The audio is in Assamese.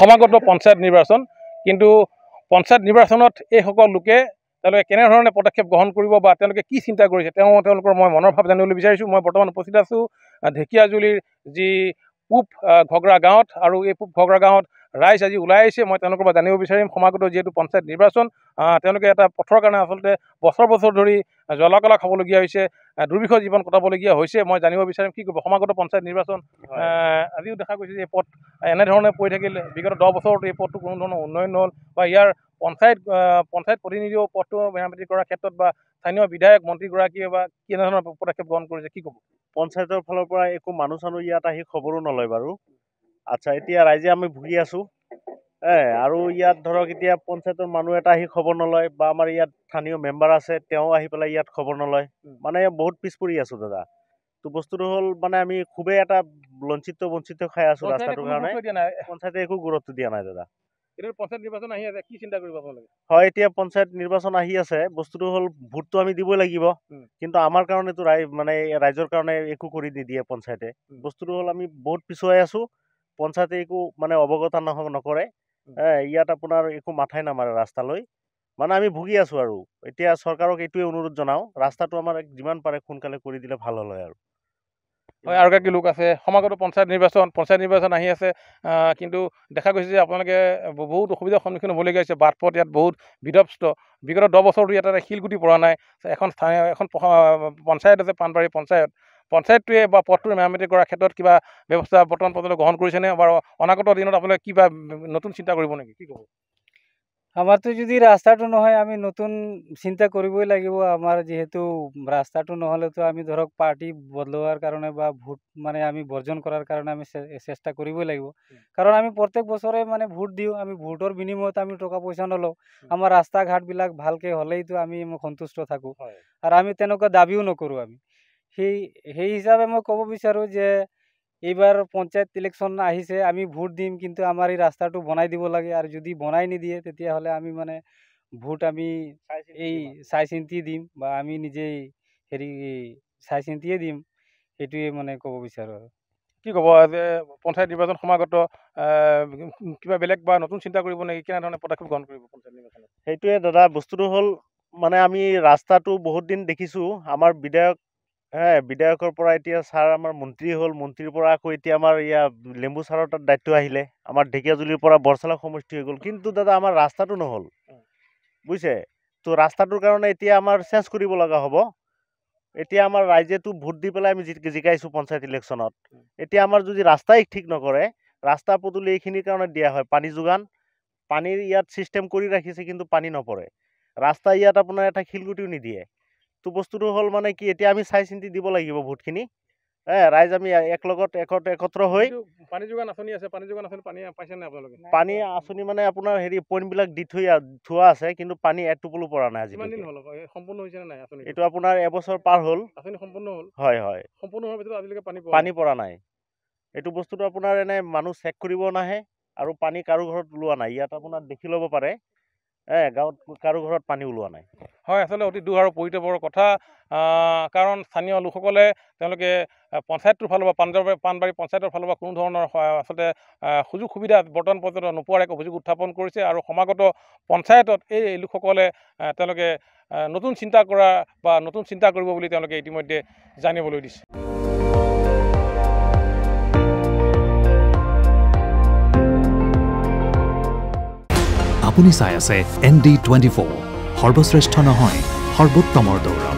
সমাগত পঞ্চায়ত নিৰ্বাচন কিন্তু পঞ্চায়ত নিৰ্বাচনত এই সকল লোকে তেওঁলোকে কেনেধৰণে পদক্ষেপ গ্ৰহণ কৰিব বা তেওঁলোকে কি চিন্তা কৰিছে তেওঁলোকৰ মই মনৰ ভাৱ জানিবলৈ বিচাৰিছোঁ। মই বৰ্তমান উপস্থিত আছোঁ ঢেকীয়াজুলিৰ যি পূব ঘগ্ৰা গাঁৱত আৰু এই পূব ঘগ্ৰা গাঁৱত ৰাইজ আজি ওলাই আহিছে। মই তেওঁলোকৰ পৰা জানিব বিচাৰিম সমাগত যিহেতু পঞ্চায়ত নিৰ্বাচন তেওঁলোকে এটা পথৰ কাৰণে আচলতে বছৰ বছৰ ধৰি জ্বলা কলা খাবলগীয়া হৈছে, দুৰ্বিষহ জীৱন কটাবলগীয়া হৈছে। মই জানিব বিচাৰিম কি কৰিব সমাগত পঞ্চায়ত নিৰ্বাচন আজিও দেখা গৈছে যে এই পথ এনেধৰণে পৰি থাকিল বিগত 10 বছৰত এই পথটো কোনো ধৰণৰ উন্নয়ন নহ'ল বা ইয়াৰ পঞ্চায়ত প্ৰতিনিধিও পথটো মেৰামতি কৰাৰ ক্ষেত্ৰত বা স্থানীয় বিধায়ক মন্ত্ৰীগৰাকীয়ে বা কেনেধৰণৰ পদক্ষেপ গ্ৰহণ কৰিছে কি ক'ব? পঞ্চায়তৰ ফালৰ পৰা একো মানুহ চানুহ ইয়াত আহি খবৰো নলয় বাৰু। আচ্ছা, এতিয়া ৰাইজে আমি ভুগি আছোঁ আৰু ইয়াত ধৰক এতিয়া পঞ্চায়তৰ মানুহ এটা আহি খবৰ নলয় বা আমাৰ ইয়াত স্থানীয় মেম্বাৰ আছে তেওঁ আহি পেলাই ইয়াত খবৰ নলয়, মানে বহুত পিছ পৰি আছোঁ দাদা। তো বস্তুটো হ'ল মানে আমি খুবেই এটা বঞ্চিত খাই আছোঁ ৰাস্তাটোৰ কাৰণে। পঞ্চায়তে একো গুৰুত্ব দিয়া নাই দাদা। পঞ্চায়ত নিৰ্বাচন আহি আছে, কি চিন্তা কৰিব আপোনালোকে? হয়, এতিয়া পঞ্চায়ত নিৰ্বাচন আহি আছে, বস্তুটো হ'ল ভোটটো আমি দিবই লাগিব, কিন্তু আমাৰ কাৰণেতো মানে ৰাইজৰ কাৰণে একো কৰি নিদিয়ে পঞ্চায়তে। বস্তুটো হ'ল আমি বহুত পিছুৱাই আছোঁ, পঞ্চায়তে একো মানে অৱগত নকৰে। ইয়াত আপোনাৰ একো মাথাই নামাৰে ৰাস্তালৈ, মানে আমি ভুগি আছোঁ আৰু এতিয়া চৰকাৰক এইটোৱে অনুৰোধ জনাওঁ ৰাস্তাটো আমাৰ যিমান পাৰে সোনকালে কৰি দিলে ভাল হ'ল হয় আৰু। হয়, আৰু এগৰাকী লোক আছে সমাগত পঞ্চায়ত নিৰ্বাচন আহি আছে কিন্তু দেখা গৈছে যে আপোনালোকে বহুত অসুবিধাৰ সন্মুখীন হ'বলগীয়া হৈছে। বাট পথ ইয়াত বহুত বিধ্বস্ত, বিগত 10 বছৰতো ইয়াত এটা শিলগুটি পৰা নাই। এখন পঞ্চায়ত আছে পাণবাৰী পঞ্চায়তটোৱে বা পথটো মেৰামতি কৰাৰ ক্ষেত্ৰত কিবা ব্যৱস্থা বৰ্তমান পৰ্যন্ত গ্ৰহণ কৰিছেনে বাৰু অনাগত দিনত আপোনালোকে কিবা নতুন চিন্তা কৰিব নেকি, কি ক'ব? আমাৰতো যদি ৰাস্তাটো নহয় আমি নতুন চিন্তা কৰিবই লাগিব। আমাৰ যিহেতু ৰাস্তাটো নহ'লেতো আমি ধৰক পাৰ্টি বদলোৱাৰ কাৰণে বা ভোট মানে আমি বৰ্জন কৰাৰ কাৰণে আমি চেষ্টা কৰিবই লাগিব, কাৰণ আমি প্ৰত্যেক বছৰে মানে ভোট দিওঁ, আমি ভোটৰ বিনিময়ত আমি টকা পইচা নলওঁ। আমাৰ ৰাস্তা ঘাটবিলাক ভালকৈ হ'লেইতো আমি সন্তুষ্ট থাকোঁ আৰু আমি তেনেকুৱা দাবীও নকৰোঁ। আমি সেই হিচাপে মই ক'ব বিচাৰোঁ যে এইবাৰ পঞ্চায়ত ইলেকশ্যন আহিছে, আমি ভোট দিম কিন্তু আমাৰ এই ৰাস্তাটো বনাই দিব লাগে, আৰু যদি বনাই নিদিয়ে তেতিয়াহ'লে আমি মানে ভোট আমি এই চাই চিন্তি দিম বা আমি নিজেই চাই চিন্তিয়ে দিম, সেইটোৱে মানে ক'ব বিচাৰোঁ। আৰু কি ক'ব যে পঞ্চায়ত নিৰ্বাচন সমাগত কিবা বেলেগ বা নতুন চিন্তা কৰিব নেকি, কেনেধৰণে পদক্ষেপ গ্ৰহণ কৰিব পঞ্চায়ত নিৰ্বাচনত? সেইটোৱে দাদা, বস্তুটো হ'ল মানে আমি ৰাস্তাটো বহুত দিন দেখিছোঁ, আমাৰ বিধায়কৰ পৰা এতিয়া ছাৰ আমাৰ মন্ত্ৰী হ'ল, মন্ত্ৰীৰ পৰা আকৌ এতিয়া আমাৰ লেম্বু ছাৰৰ তাত দায়িত্ব আহিলে, আমাৰ ঢেকীয়াজুলিৰ পৰা বৰচালা সমষ্টি হৈ গ'ল, কিন্তু দাদা আমাৰ ৰাস্তাটো নহ'ল, বুজিছে? তো ৰাস্তাটোৰ কাৰণে এতিয়া আমাৰ চেঞ্জ কৰিব লগা হ'ব। এতিয়া আমাৰ ৰাইজেতো ভোট দি পেলাই আমি জিকাইছোঁ পঞ্চায়ত ইলেকশ্যনত, এতিয়া আমাৰ যদি ৰাস্তাই ঠিক নকৰে, ৰাস্তা পদূলি এইখিনিৰ কাৰণে দিয়া হয় পানী যোগান, পানীৰ ইয়াত ছিষ্টেম কৰি ৰাখিছে কিন্তু পানী নপৰে, ৰাস্তা ইয়াত আপোনাৰ এটা শিলগুটিও নিদিয়ে। তো বস্তুটো হ'ল মানে কি এতিয়া আমি চাই চিন্তি দিব লাগিব ভোটখিনি, ৰাইজ আমি একত্ৰ হৈ। পানী যোগান আঁচনি আছে, পানী যোগান আঁচনি পানী পাইছে নাই আপোনালোকে? পানী আঁচনি মানে আপোনাৰ পইণ্টবিলাক দি থোৱা আছে, কিন্তু পানী এটোপলো পৰা নাই আজি। কিমান দিন হ'ল সম্পূৰ্ণ হৈছে নে নাই আঁচনি? এইটো আপোনাৰ এবছৰ পাৰ হ'ল। আঁচনি সম্পূৰ্ণ হ'ল? হয়। সম্পূৰ্ণ হোৱাৰ পিছত আজিলৈকে পানী পৰা নাই। এইটো বস্তুটো আপোনাৰ এনে মানুহ চেক কৰিব নাহে আৰু পানী কাৰো ঘৰত ওলোৱা নাই। ইয়াত আপোনাৰ দেখি ল'ব পাৰে গাঁৱত কাৰো ঘৰত পানী ওলোৱা নাই। হয়, আচলতে অতি দুখ আৰু পৰিতাপৰ কথা, কাৰণ স্থানীয় লোকসকলে তেওঁলোকে পঞ্চায়তটোৰ ফালৰ পৰা পাণবাৰী পঞ্চায়তৰ ফালৰ পৰা কোনো ধৰণৰ আচলতে সুযোগ সুবিধা বৰ্তমান পৰ্যন্ত নোপোৱাৰ এক অভিযোগ উত্থাপন কৰিছে আৰু সমাগত পঞ্চায়তত এই লোকসকলে তেওঁলোকে নতুন চিন্তা কৰিব বুলি তেওঁলোকে ইতিমধ্যে জানিবলৈ দিছে। আপুনি চাই আছে ND24, সৰ্বশ্ৰেষ্ঠ নহয় সৰ্বোত্তমৰ দৌৰা।